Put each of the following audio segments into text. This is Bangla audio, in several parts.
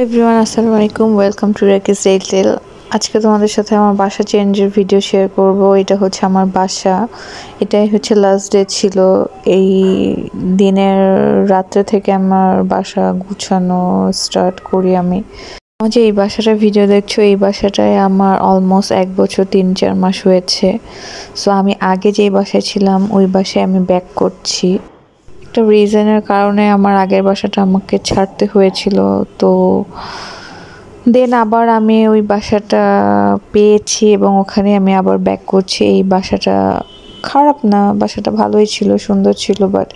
এভরিওয়ান আসসালামু আলাইকুম, ওয়েলকাম টু রাকিস টেল। আজকে তোমাদের সাথে আমার বাসা চেঞ্জের ভিডিও শেয়ার করব। এটা হচ্ছে আমার বাসা, এটাই হচ্ছে লাস্ট ডে ছিল। এই দিনের রাত্রে থেকে আমার বাসা গুছানো স্টার্ট করি আমি। আমার যে এই বাসাটার ভিডিও দেখছো, এই বাসাটায় আমার অলমোস্ট 1 বছর 3-4 মাস হয়েছে। সো আমি আগে যেই বাসায় ছিলাম ওই বাসায় আমি ব্যাক করছি। একটা রিজনের কারণে আমার আগের বাসাটা আমাকে ছাড়তে হয়েছিল। তো দেন আবার আমি ওই বাসাটা পেয়েছি এবং ওখানে আমি আবার ব্যাক করছি। এই বাসাটা খারাপ না, বাসাটা ভালোই ছিল, সুন্দর ছিল, বাট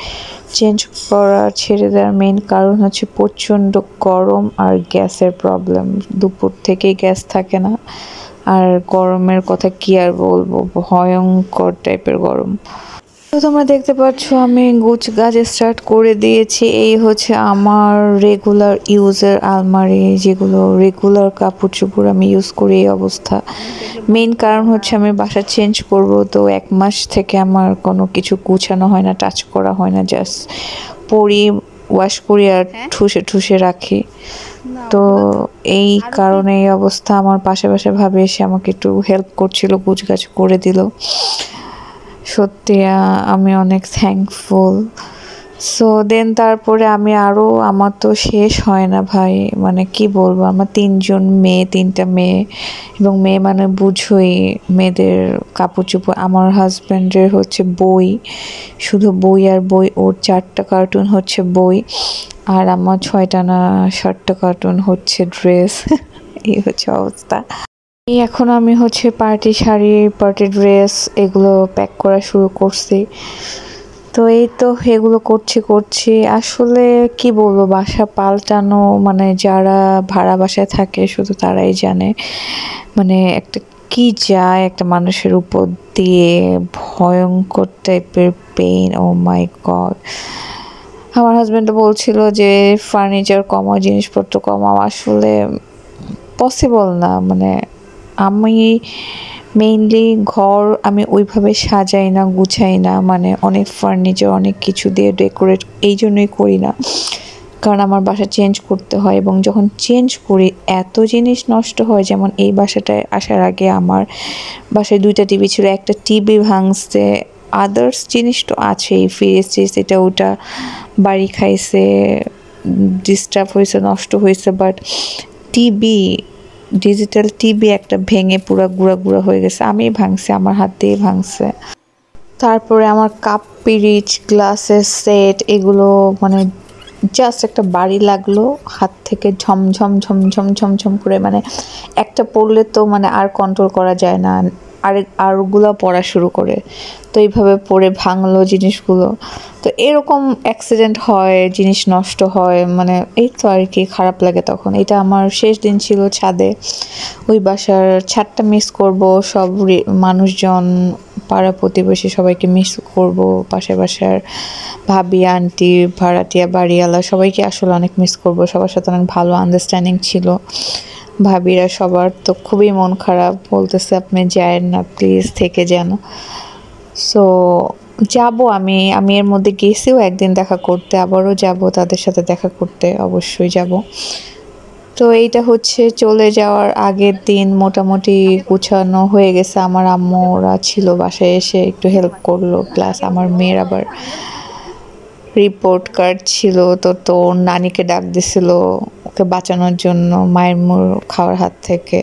চেঞ্জ করা ছেড়ে দেওয়ার মেইন কারণ হচ্ছে প্রচণ্ড গরম আর গ্যাসের প্রবলেম। দুপুর থেকেই গ্যাস থাকে না, আর গরমের কথা কি আর বলবো, ভয়ঙ্কর টাইপের গরম। তো তোমরা দেখতে পাচ্ছ আমি গাছ স্টার্ট করে দিয়েছি। এই হচ্ছে আমার রেগুলার ইউজের আলমারি, যেগুলো রেগুলার কাপড় চোপড় আমি ইউজ করি। এই অবস্থা মেইন কারণ হচ্ছে আমি বাসা চেঞ্জ করব, তো 1 মাস থেকে আমার কোনো কিছু গুছানো হয় না, টাচ করা হয় না, জাস্ট পরি, ওয়াশ করি আর ঠুসে ঠুসে রাখি। তো এই কারণে এই অবস্থা। আমার পাশে ভাবে এসে আমাকে একটু হেল্প করছিল, গাছ করে দিল। সত্যি আমি অনেক থ্যাঙ্কফুল। সো দেন তারপরে আমি আরও, আমার তো শেষ হয় না ভাই, মানে কি বলবো, আমার 3জন মেয়ে, 3টা মেয়ে, এবং মেয়ে মানে বুঝোই, মেয়েদের কাপড় চোপড়। আমার হাজব্যান্ডের হচ্ছে বই, শুধু বই আর বই, ওর 4টা কার্টুন হচ্ছে বই, আর আমার 6টা না 7টা কার্টুন হচ্ছে ড্রেস। এই হচ্ছে অবস্থা। এখন আমি হচ্ছে পার্টি শাড়ি, পার্টি ড্রেস এগুলো প্যাক করা শুরু করছি। তো এই তো এগুলো করছি। আসলে কি বলবো, বাসা পাল্টানো মানে যারা ভাড়া বাসায় থাকে শুধু তারাই জানে, মানে একটা কি যায় একটা মানুষের উপর দিয়ে, ভয়ঙ্কর টাইপের পেইন। ও মাই গড। আমার হাজব্যান্ড বলছিল যে ফার্নিচার কমাও, জিনিসপত্র কমাও। আসলে পসিবল না, মানে আমি মেইনলি ঘর আমি ওইভাবে সাজাই না, গুছাই না, মানে অনেক ফার্নিচার অনেক কিছু দিয়ে ডেকোরেট এই জন্যই করি না, কারণ আমার বাসা চেঞ্জ করতে হয়, এবং যখন চেঞ্জ করি এত জিনিস নষ্ট হয়। যেমন এই বাসাটায় আসার আগে আমার বাসায় 2টা টিভি ছিল, একটা টিভি ভাঙছে, আদার্স জিনিস তো আছেই, ফ্রিজ এটা ওটা বাড়ি খাইছে, ডিস্টার্ব হয়েছে, নষ্ট হয়েছে। বাট টিভি, ডিজিটাল টিভি একটা ভেঙে পুরো গুঁড়া হয়ে গেছে, আমি ভাঙছি, আমার হাত দিয়ে ভাঙছে। তারপরে আমার কাপ পিরিচ, গ্লাসের সেট, এগুলো মানে জাস্ট একটা বাড়ি লাগলো হাত থেকে, ঝমঝম করে, মানে একটা পড়লে তো মানে আর কন্ট্রোল করা যায় না, আরগুলো পড়া শুরু করে। তো এইভাবে পড়ে ভাঙলো জিনিসগুলো। তো এরকম অ্যাক্সিডেন্ট হয়, জিনিস নষ্ট হয়, মানে এই তো আর কি, খারাপ লাগে তখন। এটা আমার শেষ দিন ছিল ছাদে। ওই বাসার ছাদটা মিস করব, সব মানুষজন, পাড়া প্রতিবেশী সবাইকে মিস করব, পাশের বাসার ভাবি, আন্টি, ভাড়াটিয়া, বাড়িওয়ালা সবাইকে আসলে অনেক মিস করব। সবার সাথে অনেক ভালো আন্ডারস্ট্যান্ডিং ছিল। ভাবিরা সবার তো খুবই মন খারাপ, বলতেছে আপনি যায়েন না, প্লিজ থেকে যান। সো যাব আমি এর মধ্যে গেছিও একদিন দেখা করতে, আবারও যাব তাদের সাথে দেখা করতে, অবশ্যই যাব। তো এইটা হচ্ছে চলে যাওয়ার আগের দিন, মোটামুটি গুছানো হয়ে গেছে। আমার আম্মুরা ছিল বাসায়, এসে একটু হেল্প করলো, প্লাস আমার মেয়ের আবার রিপোর্ট কার্ড ছিল, তো ওর নানিকে ডাক দিছিল ওকে বাঁচানোর জন্য মায়ের মুর খাওয়ার হাত থেকে।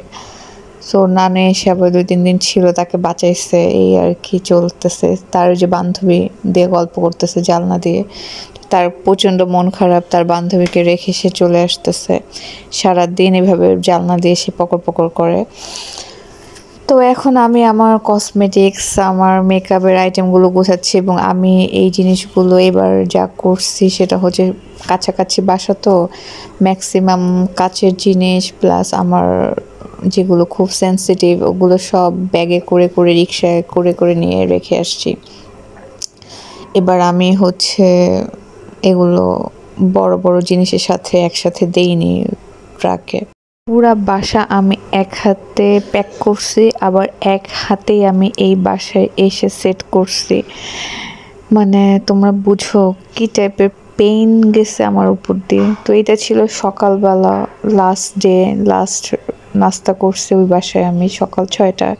সো নানি এসে আবার 2-3 দিন ছিল, তাকে বাঁচাইছে, এই আর কি চলতেছে। তার যে বান্ধবী দিয়ে গল্প করতেছে জানলা দিয়ে, তার প্রচণ্ড মন খারাপ, তার বান্ধবীকে রেখে সে চলে আসতেছে, সারাদিন এভাবে জানলা দিয়ে সে পকর করে। তো এখন আমি আমার কসমেটিক্স, আমার মেকআপের আইটেমগুলো গোছাচ্ছি, এবং আমি এই জিনিসগুলো এবার যা করছি সেটা হচ্ছে কাছাকাছি বাসা, তো ম্যাক্সিমাম কাচের জিনিস প্লাস আমার যেগুলো খুব সেন্সিটিভ ওগুলো সব ব্যাগে করে রিক্সায় করে নিয়ে রেখে আসছি। এবার আমি হচ্ছে এগুলো বড় জিনিসের সাথে একসাথে দেইনি ট্রাকে। পুরা বাসা আমি এক হাতে প্যাক করছি, আবার এক হাতেই আমি এই বাসায় এসে সেট করছি। মানে তোমরা বুঝো কি টাইপের পেইন গেছে আমার উপর দিয়ে। তো এটা ছিল সকালবেলা, লাস্ট ডে, লাস্ট নাস্তা করছি ওই বাসায় আমি সকাল 6টায়।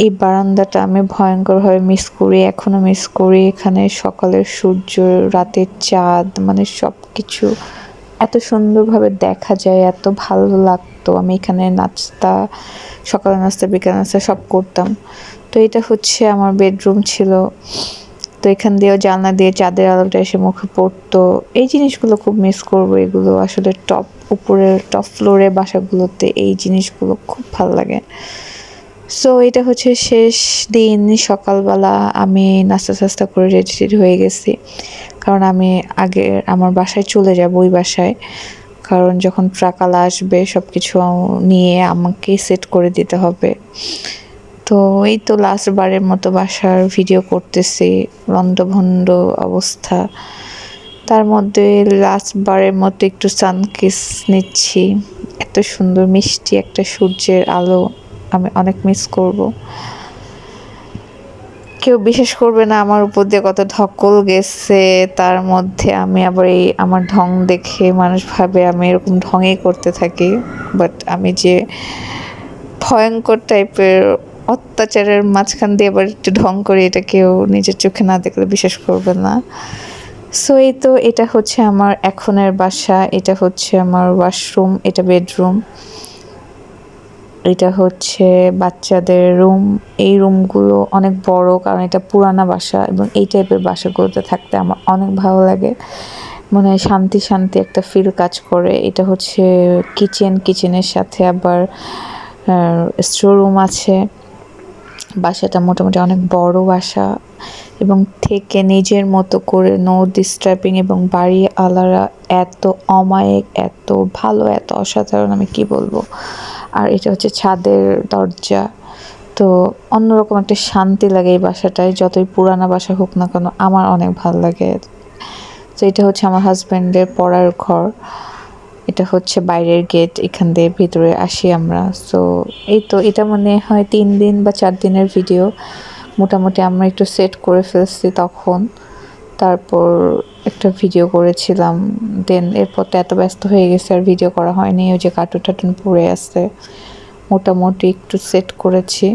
এই বারান্দাটা আমি ভয়ঙ্করভাবে মিস করি, এখনও মিস করি। এখানে সকালের সূর্য, রাতের চাঁদ, মানে সব কিছু এত সুন্দরভাবে দেখা যায়, এত ভালো লাগতো। আমি এখানে নাস্তা, সকালের নাস্তা, বিকেল নাস্তা সব করতাম। তো এটা হচ্ছে আমার বেডরুম ছিল। তো এখান দিয়েও জানলা দিয়ে চাঁদের আলোটা এসে মুখে পড়তো। এই জিনিসগুলো খুব মিস করবো। এগুলো আসলে উপরের টপ ফ্লোরের বাসাগুলোতে এই জিনিসগুলো খুব ভালো লাগে। সো এটা হচ্ছে শেষ দিন সকালবেলা। আমি নাস্তা করে রেডি হয়ে গেছি, কারণ আমি আগে আমার বাসায় চলে যাব, ওই বাসায়। কারণ যখন ট্রাকালা আসবে সব কিছু নিয়ে আমাকে সেট করে দিতে হবে। তো এই তো লাস্ট বারের মতো বাসার ভিডিও করতেছি, লন্ডভন্ড অবস্থা। তার মধ্যে লাস্ট বারের মতো একটু সানকিস নিচ্ছি। এত সুন্দর মিষ্টি একটা সূর্যের আলো আমি অনেক মিস করব। কেউ বিশ্বাস করবে না আমার উপর দিয়ে কত ধকল গেছে। তার মধ্যে আমি আবার এই আমার ঢং দেখে মানুষ ভাবে আমি এরকম ঢঙই করতে থাকি। বাট আমি যে ভয়ঙ্কর টাইপের অত্যাচারের মাঝখান দিয়ে আবার একটু ঢং করি, এটা কেউ নিজের চোখে না দেখলে বিশ্বাস করবে না। সো এই তো এটা হচ্ছে আমার এখনের বাসা, এটা হচ্ছে আমার ওয়াশরুম, এটা বেডরুম, এটা হচ্ছে বাচ্চাদের রুম। এই রুমগুলো অনেক বড়, কারণ এটা পুরানা বাসা এবং এই টাইপের বাসাগুলোতে থাকতে আমার অনেক ভালো লাগে। মনে হয় শান্তি শান্তি একটা ফিল কাজ করে। এটা হচ্ছে কিচেনের সাথে আবার স্টোর রুম আছে। বাসাটা মোটামুটি অনেক বড় বাসা এবং থেকে নিজের মতো করে নো ডিস্টার্বিং, এবং বাড়িওয়ালারা এত অমায়িক, এত ভালো, এত অসাধারণ, আমি কি বলবো। আর এটা হচ্ছে ছাদের দরজা। তো অন্যরকম একটা শান্তি লাগে এই বাসাটায়, যতই পুরানা বাসা হোক না কেন আমার অনেক ভালো লাগে। তো এটা হচ্ছে আমার হাজব্যান্ডের পড়ার ঘর, এটা হচ্ছে বাইরের গেট, এখান দিয়ে ভিতরে আসি আমরা। সো এই তো এটা মনে হয় 3 দিন বা 4 দিনের ভিডিও। মোটামুটি আমরা একটু সেট করে ফেলছি তখন, তারপর একটা ভিডিও করেছিলাম। দেন এরপর তো এত ব্যস্ত হয়ে গেছে আর ভিডিও করা হয়নি। ওই যে কার্টুন পড়ে আসছে, মোটামুটি একটু সেট করেছি।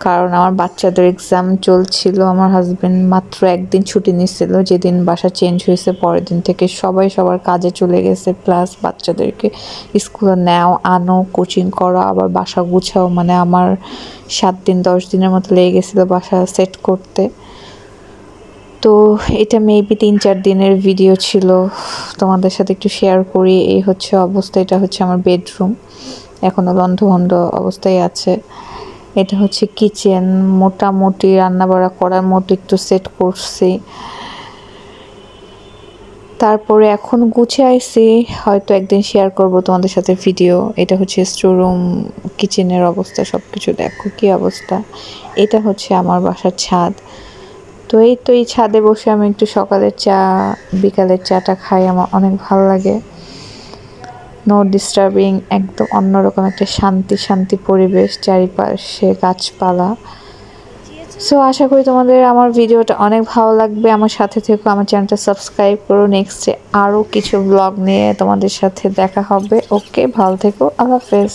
কারণ আমার বাচ্চাদের এক্সাম চলছিল। আমার হাজব্যান্ড মাত্র একদিন ছুটি নিচ্ছিল, যেদিন বাসা চেঞ্জ হয়েছে পরের দিন থেকে সবাই সবার কাজে চলে গেছে। প্লাস বাচ্চাদেরকে স্কুলে নেও, আনো, কোচিং করা, আবার বাসা গুছাও, মানে আমার 7 দিন 10 দিনের মতো লেগে গেছিলো বাসা সেট করতে। তো এটা মেবি 3-4 দিনের ভিডিও ছিল, তোমাদের সাথে একটু শেয়ার করি। এই হচ্ছে অবস্থা। এটা হচ্ছে আমার বেডরুম, এখনও লন্ডভন্ড অবস্থায় আছে। এটা হচ্ছে কিচেন, মোটামুটি রান্নাবাড়া করার মতো একটু সেট করছি। তারপরে এখন গুছিয়েছি, হয়তো একদিন শেয়ার করব তোমাদের সাথে ভিডিও। এটা হচ্ছে স্টোররুম, কিচেনের অবস্থা, সব কিছু দেখো কি অবস্থা। এটা হচ্ছে আমার বাসার ছাদ। তো এই তো এই ছাদে বসে আমি একটু সকালের চা, বিকালের চাটা খাই, আমার অনেক ভালো লাগে। নো ডিস্টার্বিং, একদম অন্যরকম একটা শান্তি পরিবেশ, চারিপাশে গাছপালা। সো আশা করি তোমাদের আমার ভিডিওটা অনেক ভালো লাগবে। আমার সাথে থেকো, আমার চ্যানেলটা সাবস্ক্রাইব করো। নেক্সটে আরও কিছু ব্লগ নিয়ে তোমাদের সাথে দেখা হবে। ওকে, ভালো থেকো, আল্লাহ হাফেজ।